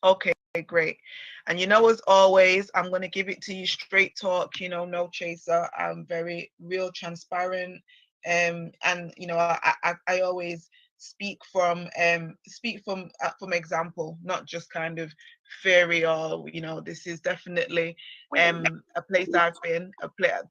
Okay, great. And you know, as always, I'm going to give it to you straight talk, you know, no chaser. I'm very real, transparent. And you know, I always speak from example, not just kind of theory, or you know, this is definitely a place I've been,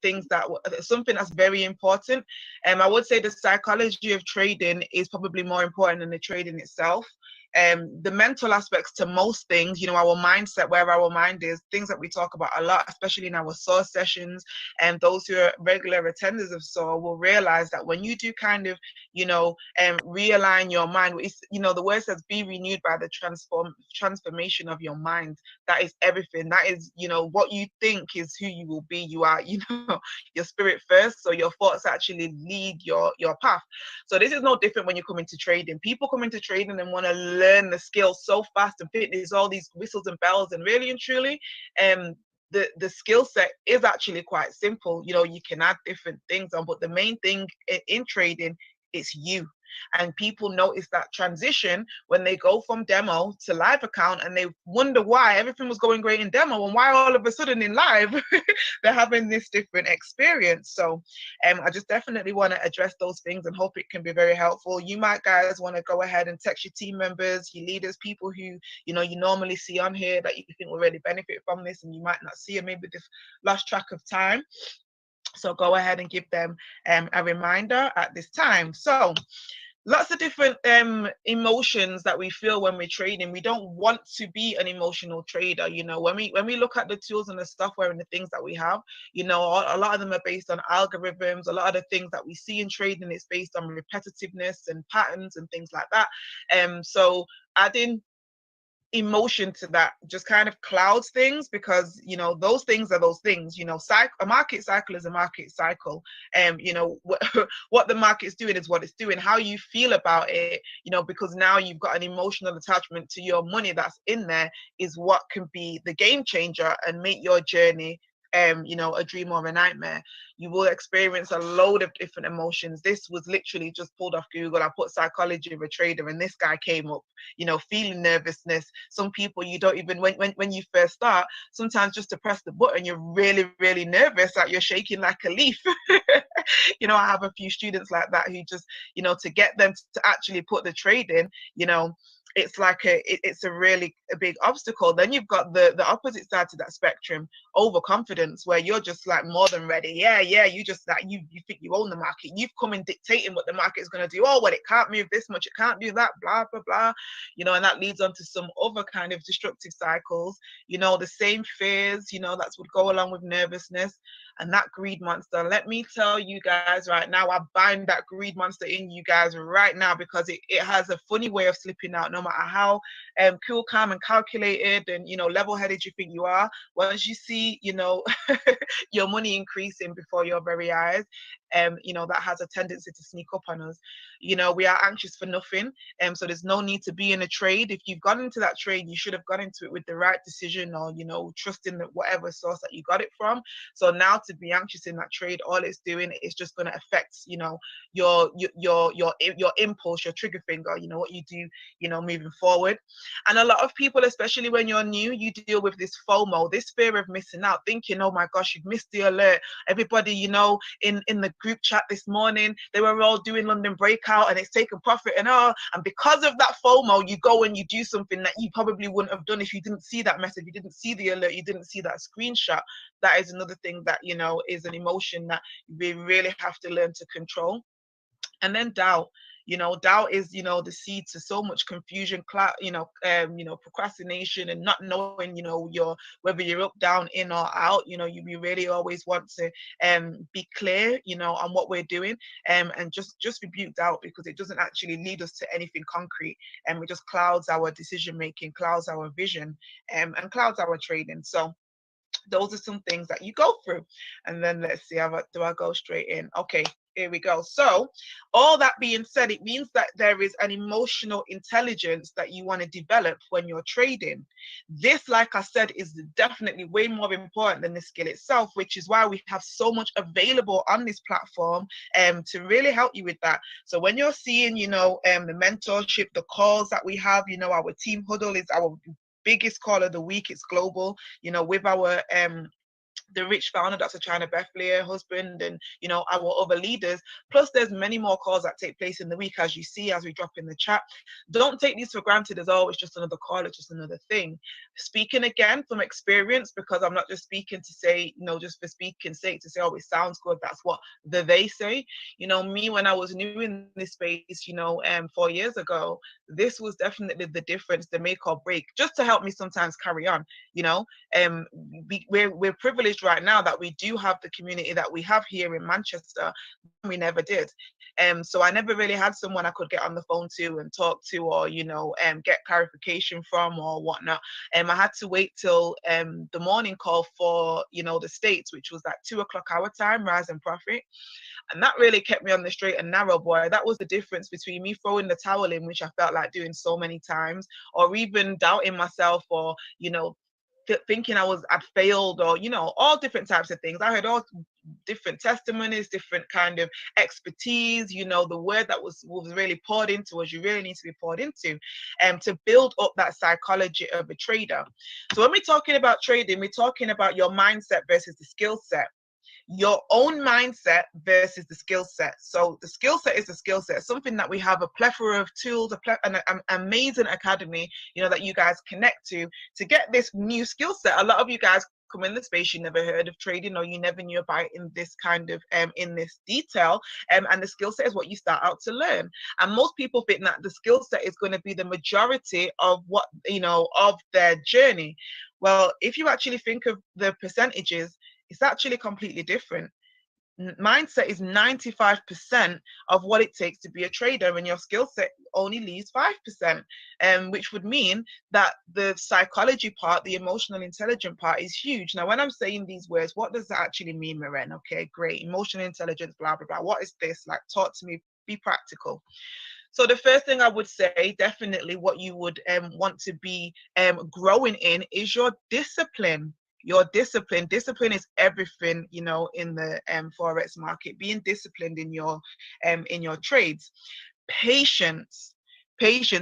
things that something that's very important. I would say the psychology of trading is probably more important than the trading itself. The mental aspects to most things, you know, our mindset, where our mind is, things that we talk about a lot, especially in our SOAR sessions. And those who are regular attenders of SOAR will realize that when you do kind of, you know, realign your mind, it's, you know, the word says be renewed by the transformation of your mind. That is everything. That is, you know, what you think is who you will be. You are, you know, your spirit first. So your thoughts actually lead your path. So this is no different when you come into trading. People come into trading and want to learn the skill so fast and fit. There's all these whistles and bells, and really and truly, the skill set is actually quite simple. You know, you can add different things on, but the main thing in trading is you. And people notice that transition when they go from demo to live account, and they wonder why everything was going great in demo and why all of a sudden in live they're having this different experience. So I just definitely want to address those things and hope it can be very helpful. You might guys want to go ahead and text your team members, your leaders, people who you know you normally see on here that you think will really benefit from this, and you might not see it, maybe they've lost track of time. So go ahead and give them a reminder at this time. So lots of different emotions that we feel when we're trading. We don't want to be an emotional trader. You know, when we look at the tools and the software and the things that we have, you know, a lot of them are based on algorithms. A lot of the things that we see in trading is based on repetitiveness and patterns and things like that. So adding emotion to that just kind of clouds things, because you know those things are those things. You know, a market cycle is a market cycle. You know, what the market's doing is what it's doing. How you feel about it, you know, because now you've got an emotional attachment to your money that's in there, is what can be the game changer and make your journey you know, a dream or a nightmare. You will experience a load of different emotions. This was literally just pulled off Google. I put psychology of a trader and this guy came up, you know, feeling nervousness. Some people you don't even, when you first start, sometimes just to press the button, you're really, really nervous, like you're shaking like a leaf. You know, I have a few students like that who just, you know, to get them to actually put the trade in, you know, it's like it's a really a big obstacle. Then you've got the opposite side to that spectrum, overconfidence, where you're just like more than ready. Yeah, you just like you think you own the market. You've come in dictating what the market is going to do. Oh, well, it can't move this much, it can't do that, blah blah blah. You know, and that leads on to some other kind of destructive cycles. You know, the same fears, you know, that's would go along with nervousness. And that greed monster, let me tell you guys right now, I bind that greed monster in you guys right now, because it has a funny way of slipping out. No matter how cool, calm and calculated and, you know, level-headed you think you are, once you see, you know, your money increasing before your very eyes, you know, that has a tendency to sneak up on us. You know, we are anxious for nothing. So there's no need to be in a trade. If you've gone into that trade, you should have gone into it with the right decision, or, you know, trusting that whatever source that you got it from. So now to be anxious in that trade, all it's doing is just going to affect, you know, your impulse, your trigger finger, you know, what you do, you know, moving forward. And a lot of people, especially when you're new, you deal with this FOMO, this fear of missing out, thinking, oh my gosh, you've missed the alert. Everybody, you know, in the group chat this morning, they were all doing London breakout and it's taken profit and all. And because of that FOMO, you go and you do something that you probably wouldn't have done if you didn't see that message, you didn't see the alert, you didn't see that screenshot. That is another thing that, you know, is an emotion that we really have to learn to control. And then doubt. You know, doubt is, you know, the seed to so much confusion, you know, procrastination and not knowing, you know, whether you're up, down, in or out. You know, we really always want to be clear, you know, on what we're doing, and just rebuke doubt, because it doesn't actually lead us to anything concrete, and it just clouds our decision making, clouds our vision, and clouds our trading. So those are some things that you go through. And then let's see, do I go straight in? Okay, here we go. So all that being said, it means that there is an emotional intelligence that you want to develop when you're trading. This, like I said, is definitely way more important than the skill itself, which is why we have so much available on this platform to really help you with that. So when you're seeing, you know, the mentorship, the calls that we have, you know, our team huddle is our biggest call of the week. It's global, you know, with our the rich founder, Dr. China Bethlehem, her husband, and you know, our other leaders. Plus, there's many more calls that take place in the week, as you see, as we drop in the chat. Don't take these for granted as, oh, it's just another call, it's just another thing. Speaking again from experience, because I'm not just speaking to say, you know, just for speaking sake to say, oh, it sounds good. That's what they say. You know, me, when I was new in this space, you know, 4 years ago, this was definitely the difference, the make or break, just to help me sometimes carry on. You know, we're privileged right now that we do have the community that we have here in Manchester. We never did. So I never really had someone I could get on the phone to and talk to, or, you know, get clarification from or whatnot. I had to wait till the morning call for, you know, the States, which was at 2 o'clock our time, Rise and Profit. And that really kept me on the straight and narrow, boy. That was the difference between me throwing the towel in, which I felt like doing so many times, or even doubting myself, or, you know, thinking I'd failed, or, you know, all different types of things. I heard all different testimonies, different kind of expertise. You know, the word that was really poured into us, you really need to be poured into, to build up that psychology of a trader. So when we're talking about trading, we're talking about your mindset versus the skill set. Your own mindset versus the skill set. So the skill set is a skill set, something that we have a plethora of tools, an amazing academy, you know, that you guys connect to get this new skill set. A lot of you guys come in the space, you never heard of trading, or you never knew about it in this kind of in this detail, and the skill set is what you start out to learn. And most people think that the skill set is going to be the majority of what, you know, of their journey. Well, if you actually think of the percentages, it's actually completely different. Mindset is 95% of what it takes to be a trader, and your skill set only leaves 5%, which would mean that the psychology part, the emotional intelligence part, is huge. Now, when I'm saying these words, what does that actually mean, Maren? Okay, great. Emotional intelligence, blah, blah, blah. What is this? Like, talk to me, be practical. So the first thing I would say, definitely what you would want to be growing in is your discipline. Your discipline is everything, you know, in the Forex market. Being disciplined in your trades. Patience,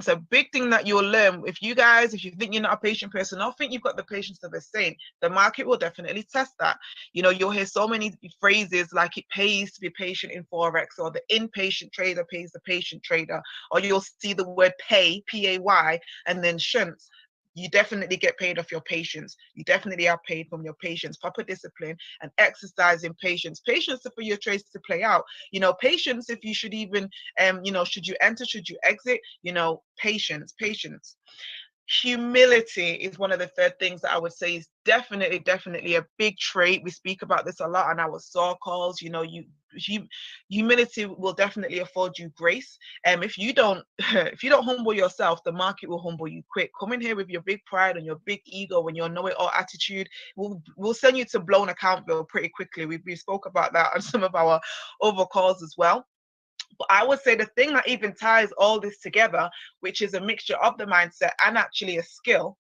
a big thing that you'll learn. If you think you're not a patient person, I think you've got the patience of a saint. The market will definitely test that. You know, you'll hear so many phrases like it pays to be patient in Forex, or the impatient trader pays the patient trader, or you'll see the word pay, P-A-Y, and then shunts. You definitely get paid off your patience. You definitely are paid from your patience, proper discipline, and exercising patience. Patience for your trades to play out. You know, patience if you should even, you know, should you enter, should you exit, you know, patience. Humility is one of the third things that I would say is definitely a big trait. We speak about this a lot on our SOAR calls. You know, humility will definitely afford you grace. If you don't humble yourself, the market will humble you quick. Coming here with your big pride and your big ego and your know-it-all attitude will send you to blown account bill pretty quickly. We spoke about that on some of our other calls as well. But I would say the thing that even ties all this together, which is a mixture of the mindset and actually a skill,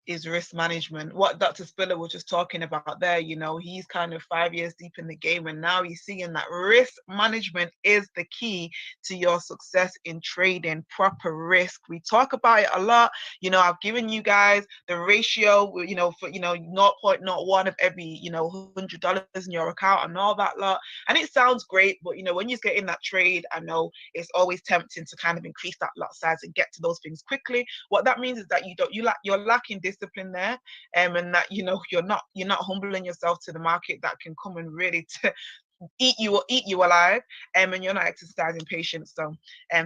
is risk management. What Dr. Spiller was just talking about there, you know, he's kind of 5 years deep in the game, and now he's seeing that risk management is the key to your success in trading. Proper risk. We talk about it a lot. You know, I've given you guys the ratio, you know, for, you know, 0.01 of every, you know, $100 in your account and all that lot. And it sounds great, but, you know, when you get in that trade, I know it's always tempting to kind of increase that lot size and get to those things quickly. What that means is that you're lacking discipline there, and that, you know, you're not humbling yourself to the market that can come and really to eat you alive, and you're not exercising patience. So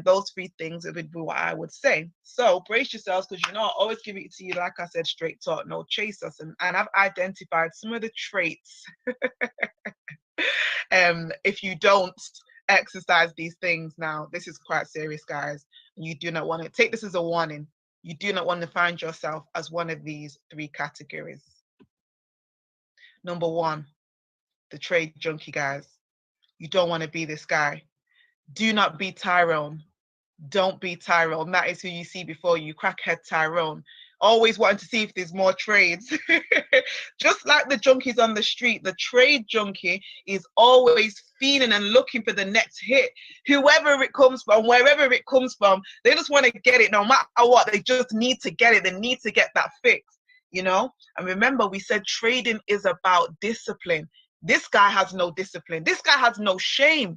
those three things would be what I would say. So brace yourselves, because, you know, I'll always give it to you, like I said, straight talk, no chasers. And I've identified some of the traits if you don't exercise these things. Now, this is quite serious, guys. You do not want to take this as a warning. You do not want to find yourself as one of these three categories. Number one, the trade junkie, guys. You don't want to be this guy. Do not be Tyrone. Don't be Tyrone. That is who you see before you, crackhead Tyrone. always wanting to see if there's more trades. Just like the junkies on the street, the trade junkie is always feeling and looking for the next hit. Whoever it comes from, wherever it comes from, they just want to get it no matter what. They just need to get it. They need to get that fix, you know? And remember, we said trading is about discipline. This guy has no discipline. This guy has no shame.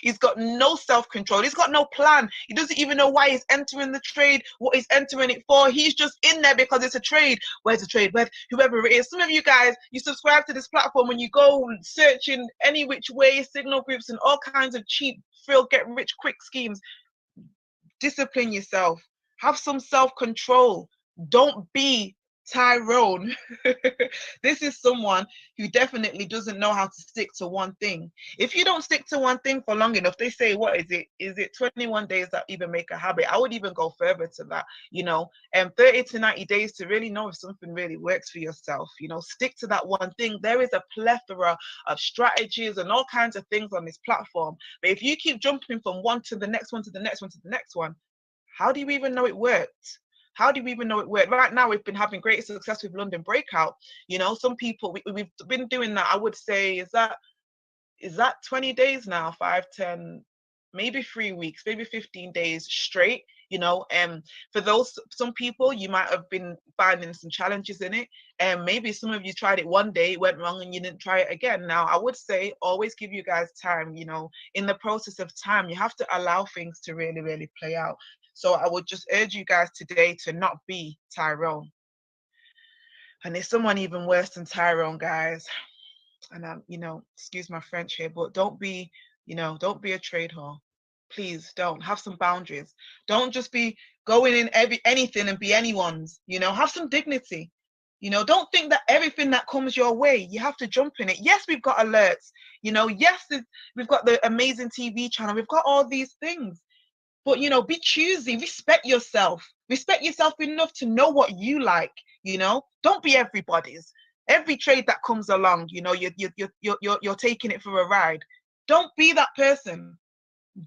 He's got no self-control. He's got no plan. He doesn't even know why he's entering the trade, what he's entering it for. He's just in there because it's a trade. Where's the trade? Where, whoever it is. Some of you guys, you subscribe to this platform and you go searching any which way, signal groups and all kinds of cheap, frill, get rich quick schemes. Discipline yourself. Have some self-control. Don't be Tyrone. This is someone who definitely doesn't know how to stick to one thing. If you don't stick to one thing for long enough, they say, what is it? Is it 21 days that even make a habit? I would even go further to that, you know, 30 to 90 days to really know if something really works for yourself. You know, stick to that one thing. There is a plethora of strategies and all kinds of things on this platform. But if you keep jumping from one to the next one to the next one to the next one, how do you even know it worked? How do we even know it worked? Right now, we've been having great success with London Breakout. You know, some people, we've been doing that. I would say, is that 20 days now, 5, 10, maybe 3 weeks, maybe 15 days straight, you know. For some people, you might have been finding some challenges in it. And maybe some of you tried it one day, it went wrong and you didn't try it again. Now, I would say always give you guys time, you know. In the process of time, you have to allow things to really, really play out. So I would just urge you guys today to not be Tyrone. And there's someone even worse than Tyrone, guys. And you know, excuse my French here, but don't be, you know, don't be a trade whore. Please don't. Have some boundaries. Don't just be going in anything and be anyone's, you know. Have some dignity. You know, don't think that everything that comes your way, you have to jump in it. Yes, we've got alerts, you know, yes, we've got the amazing TV channel, we've got all these things. But, you know, be choosy, respect yourself enough to know what you like, you know. Don't be everybody's. Every trade that comes along, you know, you're taking it for a ride. Don't be that person.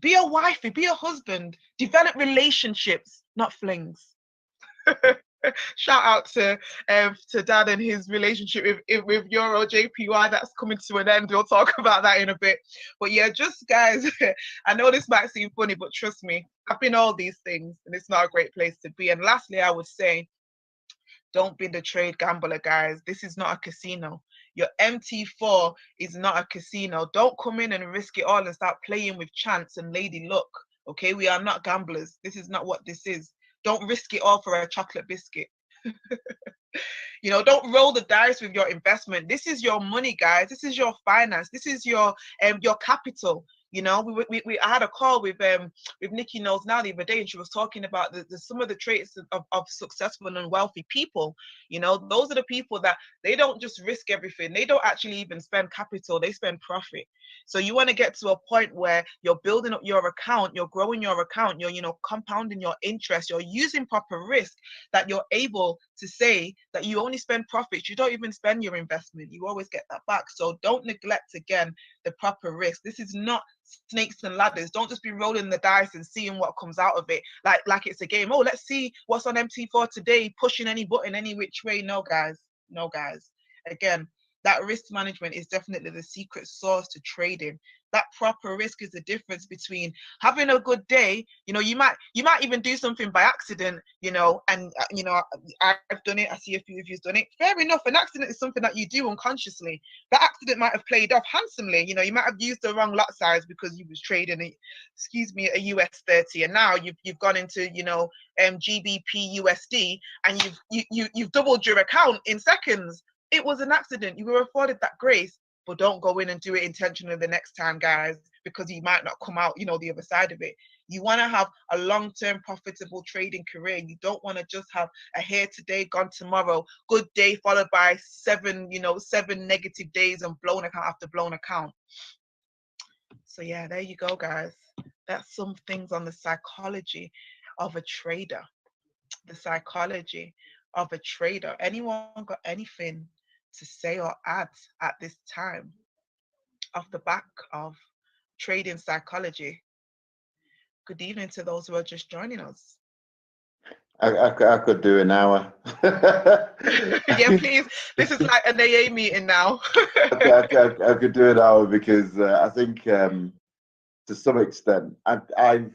Be a wifey, be a husband, develop relationships, not flings. Shout out to Dad and his relationship with Euro JPY. That's coming to an end. We'll talk about that in a bit. But yeah, just guys, I know this might seem funny, but trust me, I've been all these things and it's not a great place to be. And lastly, I would say, don't be the trade gambler, guys. This is not a casino. Your MT4 is not a casino. Don't come in and risk it all and start playing with chance and lady luck. Okay, we are not gamblers. This is not what this is. Don't risk it all for a chocolate biscuit. You know, don't roll the dice with your investment. This is your money, guys. This is your finance. This is your capital. You know, I had a call with Nikki Knows Now the other day, and she was talking about some of the traits of successful and wealthy people. You know, those are the people that they don't just risk everything. They don't actually even spend capital. They spend profit. So you want to get to a point where you're building up your account, you're growing your account, you're, you know, compounding your interest, you're using proper risk, that you're able to say that you only spend profits. You don't even spend your investment. You always get that back. So don't neglect, again, the proper risk. This is not snakes and ladders. Don't just be rolling the dice and seeing what comes out of it like it's a game. Oh, let's see what's on MT4 today, pushing any button any which way. No, guys. No, guys. Again, that risk management is definitely the secret sauce to trading. That proper risk is the difference between having a good day. You know, you might even do something by accident, you know, and you know, I've done it. I see a few of you've done it. Fair enough. An accident is something that you do unconsciously. That accident might have played off handsomely. You know, you might have used the wrong lot size because you was trading it, a US 30, and now you've gone into, you know, GBP USD, and you've doubled your account in seconds. It was an accident. You were afforded that grace, but don't go in and do it intentionally the next time, guys, because you might not come out, you know, the other side of it. You want to have a long-term profitable trading career. You don't want to just have a here today, gone tomorrow, good day followed by 7 negative days and blown account after blown account. So yeah, there you go, guys. That's some things on the psychology of a trader. The psychology of a trader. Anyone got anything to say or add at this time off the back of trading psychology? Good evening to those who are just joining us. I could do an hour. Yeah, please. This is like an AA meeting now. I could do an hour because I think to some extent I've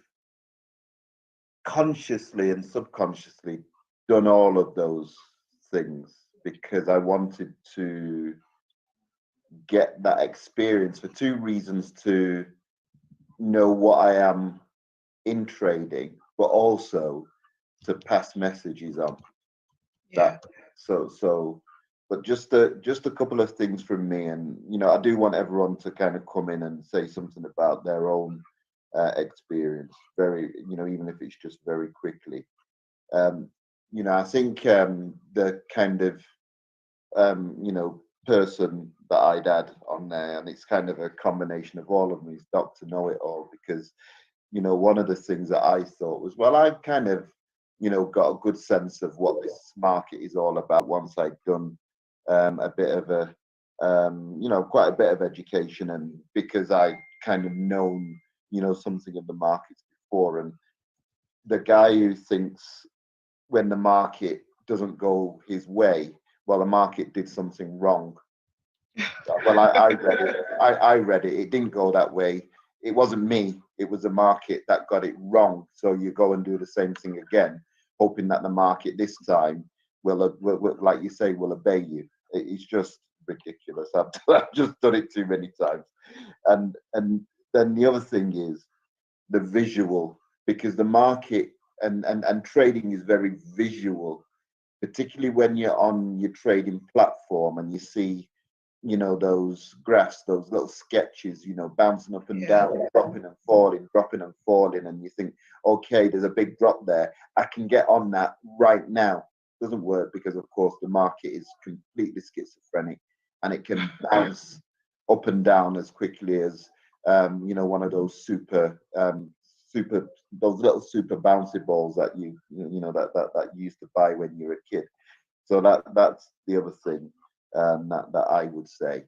consciously and subconsciously done all of those things because I wanted to get that experience for two reasons: to know what I am in trading, but also to pass messages on. Yeah. But just a couple of things from me, and I do want everyone to kind of come in and say something about their own experience, very, even if it's just very quickly. I think the kind of person that I'd add on there, and it's kind of a combination of all of them, is Dr. Know It All, because one of the things that I thought was, well, I've kind of got a good sense of what this market is all about once I'd done a bit of a quite a bit of education, and because I kind of known something of the markets before. And the guy who thinks when the market doesn't go his way, well, the market did something wrong. Well, I read it. I read it. It didn't go that way. It wasn't me. It was the market that got it wrong. So you go and do the same thing again, hoping that the market this time will like you say, will obey you. It's just ridiculous. I've just done it too many times. And then the other thing is the visual, because the market and trading is very visual, particularly when you're on your trading platform and you see those graphs, those little sketches, bouncing up and down, dropping and falling, and you think, okay, there's a big drop there. I can get on that right now. Doesn't work, because of course the market is completely schizophrenic, and it can bounce up and down as quickly as one of those those little super bouncy balls that you used to buy when you were a kid. So that's the other thing. That I would say.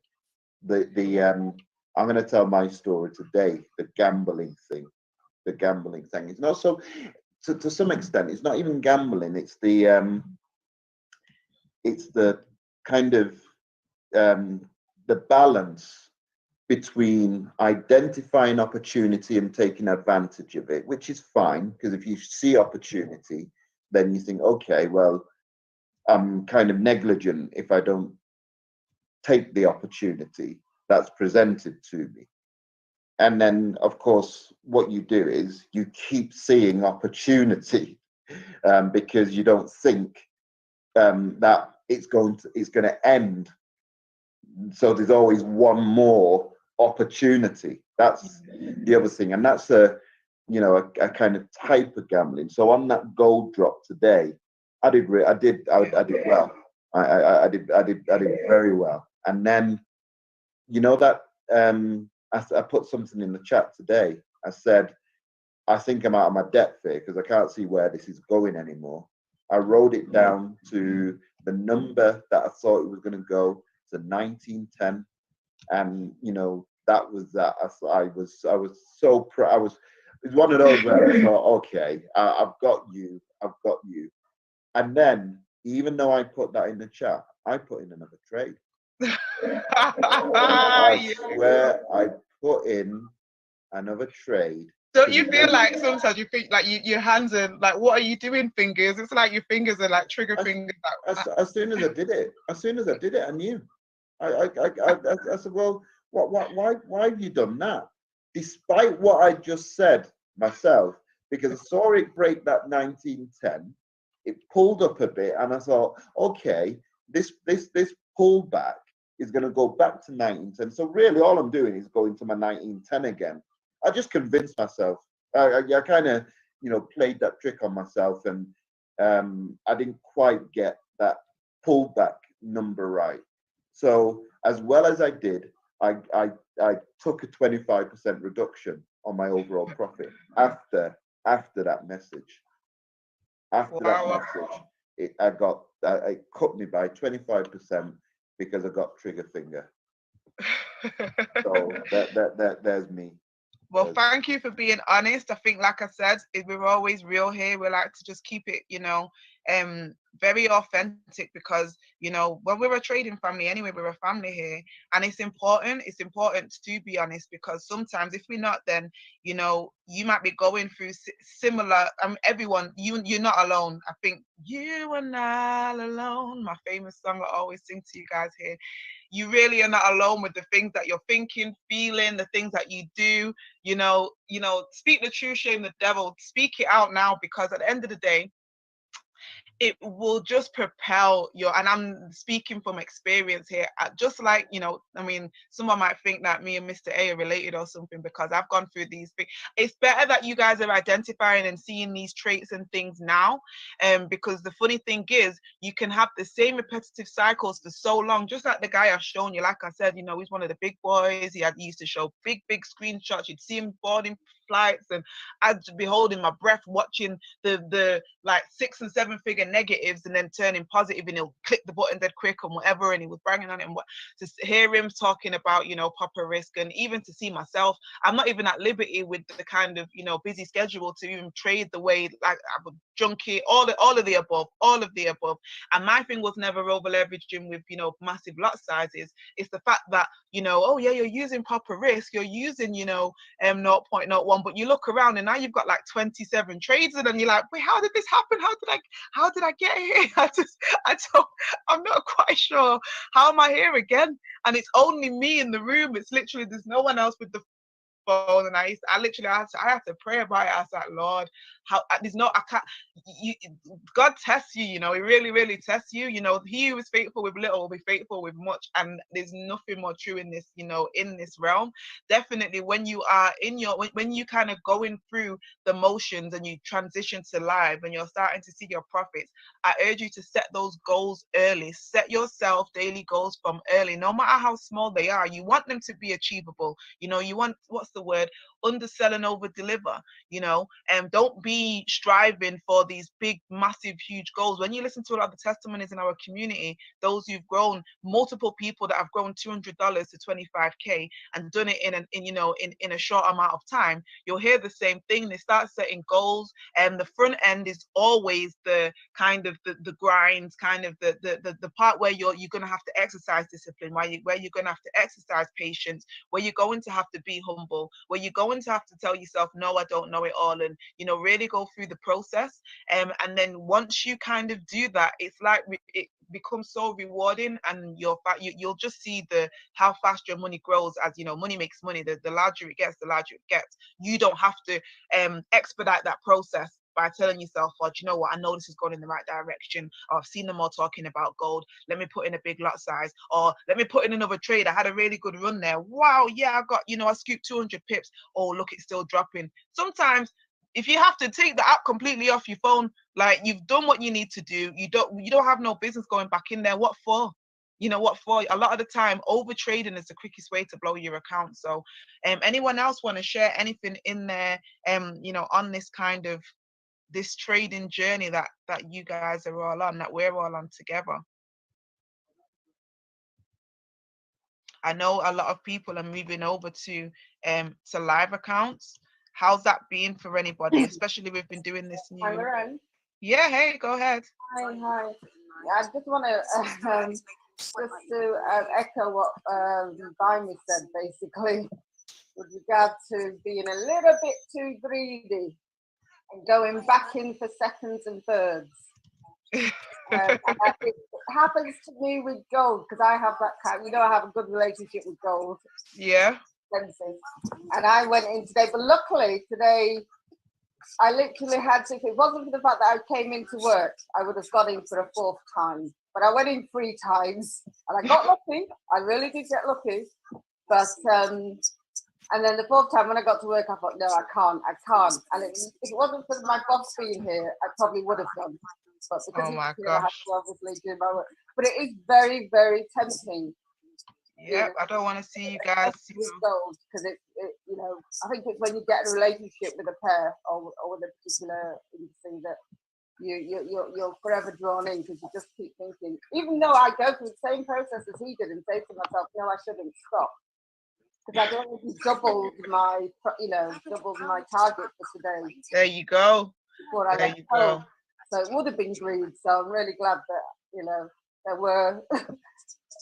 I'm going to tell my story today. The gambling thing. It's not so. To some extent, it's not even gambling. It's the kind of the balance between identifying opportunity and taking advantage of it, which is fine, because if you see opportunity, then you think, okay, well, I'm kind of negligent if I don't take the opportunity that's presented to me. And then, of course, what you do is you keep seeing opportunity because you don't think that it's going to end. So there's always one more opportunity. That's the other thing, and that's a kind of type of gambling. So on that gold drop today, I did well. I did very well. And then, that I put something in the chat today. I said, I think I'm out of my depth here because I can't see where this is going anymore. I wrote it down to the number that I thought it was going to go to 1910, and that was that. I was so proud. It's one of those where I thought, okay, I've got you. And then, even though I put that in the chat, I put in another trade. I swear I put in another trade. Don't you feel like sometimes you think like your hands are like, what are you doing, fingers? It's like your fingers are like trigger fingers. As soon as I did it, I knew. I said, well, why have you done that? Despite what I just said myself, because I saw it break that 1910, it pulled up a bit, and I thought, okay, this pullback is going to go back to 1910. So really, all I'm doing is going to my 1910 again. I just convinced myself. I kind of, played that trick on myself, and I didn't quite get that pullback number right. So as well as I did, I took a 25% reduction on my overall profit after that message. After that message, it cut me by 25% because I got trigger finger. So there's me. Well, thank you for being honest. I think, like I said, we're always real here. We like to just keep it, very authentic because, when we're a trading family anyway, we're a family here. And it's important. It's important to be honest because sometimes if we're not, then, you might be going through similar, everyone, you're not alone. I think you are not alone. My famous song I always sing to you guys here. You really are not alone with the things that you're thinking, feeling, the things that you do. Speak the truth, shame the devil. Speak it out now because at the end of the day, it will just propel your, and I'm speaking from experience here, just like, someone might think that me and Mr. A are related or something because I've gone through these things. It's better that you guys are identifying and seeing these traits and things now, because the funny thing is you can have the same repetitive cycles for so long, just like the guy I've shown you. Like I said, he's one of the big boys. He used to show big screenshots. You'd see him boarding flights, and I'd be holding my breath watching the like 6 and 7 figure negatives and then turning positive, and he'll click the button dead quick and whatever, and he was banging on it. And to hear him talking about proper risk, and even to see myself, I'm not even at liberty with the kind of busy schedule to even trade the way like I would junkie, all of the above. And my thing was never over leveraging with massive lot sizes. It's the fact that oh yeah, you're using proper risk, you're using 0.01, but you look around and now you've got like 27 trades in, and you're like, wait, how did this happen? How did I get here? I'm not quite sure. How am I here again? And it's only me in the room. It's literally, there's no one else with the phone, and I had to pray about it. I was like, Lord, how there's no, I can't. God tests you, he really tests you. He who is faithful with little will be faithful with much, and there's nothing more true in this, in this realm. Definitely, when you are when you kind of going through the motions and you transition to live and you're starting to see your profits, I urge you to set those goals early. Set yourself daily goals from early, no matter how small they are. You want them to be achievable. You want, what's the word, undersell and over deliver. And don't be striving for these big, massive, huge goals. When you listen to a lot of the testimonies in our community, those who've grown, multiple people that have grown $200 to 25K and done it in a short amount of time, you'll hear the same thing. They start setting goals, and the front end is always the kind of the grinds, kind of the part where you're going to have to exercise discipline, where you're going to have to exercise patience, where you're going to have to be humble, where you're going to have to tell yourself, no, I don't know it all, and really go through the process. And then once you kind of do that, it's like it becomes so rewarding, and you'll just see how fast your money grows. As money makes money. The larger it gets, the larger it gets. You don't have to expedite that process by telling yourself, well, do you know what, I know this is going in the right direction, or I've seen them all talking about gold, let me put in a big lot size, or let me put in another trade. I had a really good run there. Wow, yeah, I got, I scooped 200 pips. Oh, look, it's still dropping. Sometimes if you have to take the app completely off your phone, like, you've done what you need to do, you don't have no business going back in there. What for? What for? A lot of the time, over trading is the quickest way to blow your account. So anyone else want to share anything in there on this kind of this trading journey that you guys are all on, that we're all on together? I know a lot of people are moving over to live accounts. How's that been for anybody, especially we've been doing this new? Yeah, hey, go ahead. Hi. Yeah, I just want to just to echo what Bimey said, basically, with regard to being a little bit too greedy and going back in for seconds and thirds. It happens to me with gold, because I have that kind. I have a good relationship with gold. Yeah. Expensive. And I went in today, but luckily today I literally had to. If it wasn't for the fact that I came into work, I would have got in for a 4th time. But I went in 3 times, and I got lucky. I really did get lucky. But and then the 4th time when I got to work, I thought, no, I can't. And if it wasn't for my boss being here, I probably would have done. But because I have to obviously do my work. But it is very, very tempting. Yeah, I don't want to see you guys. Because it, I think it's when you get a relationship with a pair or with a particular industry that you're forever drawn in, because you just keep thinking. Even though I go through the same process as he did and say to myself, no, I shouldn't stop. I'd already doubled my, doubled my target for today. There you go. Before I There left you home. go. So it would have been greed. So I'm really glad that, there were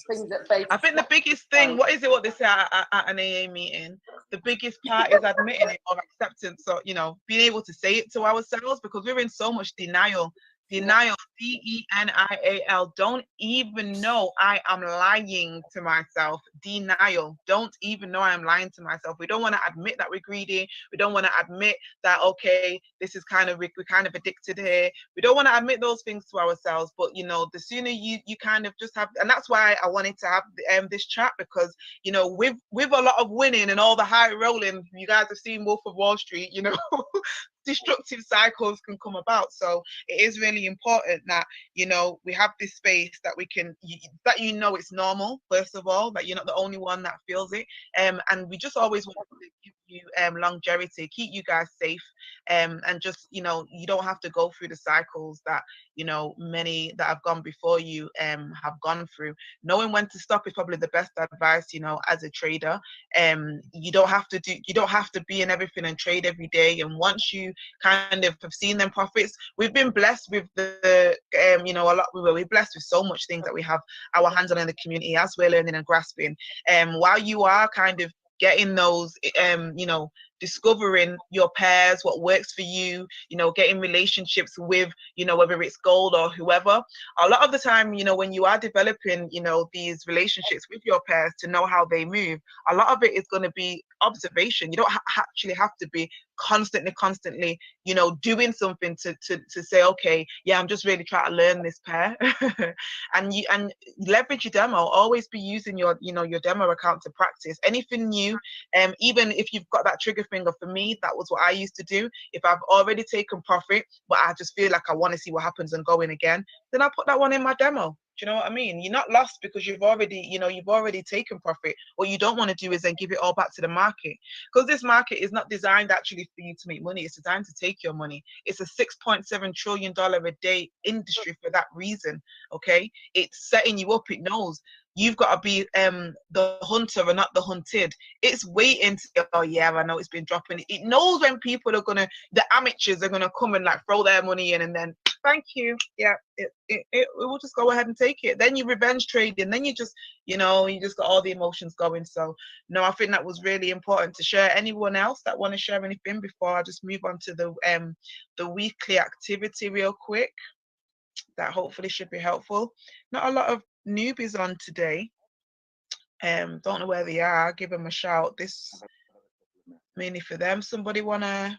things that they. I think the biggest thing, what they say at an AA meeting? The biggest part is admitting it, or acceptance, or being able to say it to ourselves, because we're in so much denial. Denial, DENIAL. Don't even know I am lying to myself. Denial. Don't even know I am lying to myself. We don't want to admit that we're greedy. We don't want to admit that, okay, this is we're kind of addicted here. We don't want to admit those things to ourselves. But the sooner you kind of just have, and that's why I wanted to have this chat, because with a lot of winning and all the high rolling, you guys have seen Wolf of Wall Street. Destructive cycles can come about. So it is really important that we have this space that we can that it's normal, first of all, that you're not the only one that feels it, and we just always want to give you longevity, keep you guys safe, and just you don't have to go through the cycles that many that have gone before you have gone through. Knowing when to stop is probably the best advice, as a trader. You don't have to be in everything and trade every day. And once you kind of have seen them profits, we've been blessed with we're blessed with so much things that we have our hands on in the community as we're learning and grasping. While you are kind of getting those discovering your pairs, what works for you, getting relationships with, whether it's gold or whoever. A lot of the time, when you are developing, these relationships with your pairs to know how they move, a lot of it is going to be observation. You don't actually have to be constantly, doing something to say, okay, yeah, I'm just really trying to learn this pair. and leverage your demo. Always be using your demo account to practice anything new. Even if you've got that trigger finger, for me, that was what I used to do. If I've already taken profit, but I just feel like I want to see what happens and go in again, then I put that one in my demo. Do you know what I mean? You're not lost because you've already taken profit. What you don't want to do is then give it all back to the market, because this market is not designed actually for you to make money. It's designed to take your money. It's a $6.7 trillion a day industry for that reason. Okay, it's setting you up. It knows you've got to be the hunter and not the hunted. It's waiting to, oh yeah, I know it's been dropping. It knows when people the amateurs are gonna come and like throw their money in, and then thank you, yeah, it will just go ahead and take it. Then you revenge trading. Then you just got all the emotions going. So no, I think that was really important to share. Anyone else that want to share anything before I just move on to the weekly activity real quick? That hopefully should be helpful. Not a lot of newbies on today. Don't know where they are. Give them a shout. This mainly for them. Somebody wanna